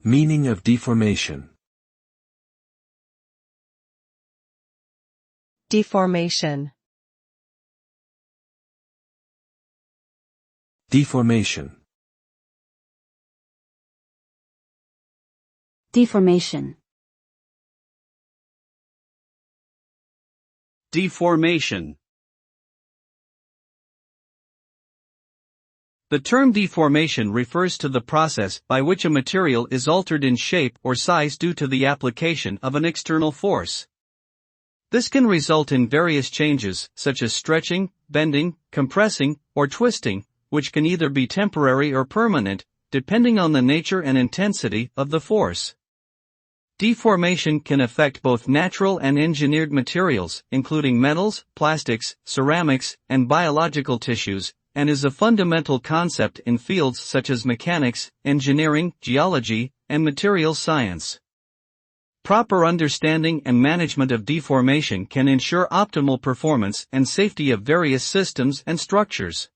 Meaning of deformation. Deformation. Deformation. Deformation. Deformation. The term deformation refers to the process by which a material is altered in shape or size due to the application of an external force. This can result in various changes, such as stretching, bending, compressing, or twisting, which can either be temporary or permanent, depending on the nature and intensity of the force. Deformation can affect both natural and engineered materials, including metals, plastics, ceramics, and biological tissues, and is a fundamental concept in fields such as mechanics, engineering, geology, and materials science. Proper understanding and management of deformation can ensure optimal performance and safety of various systems and structures.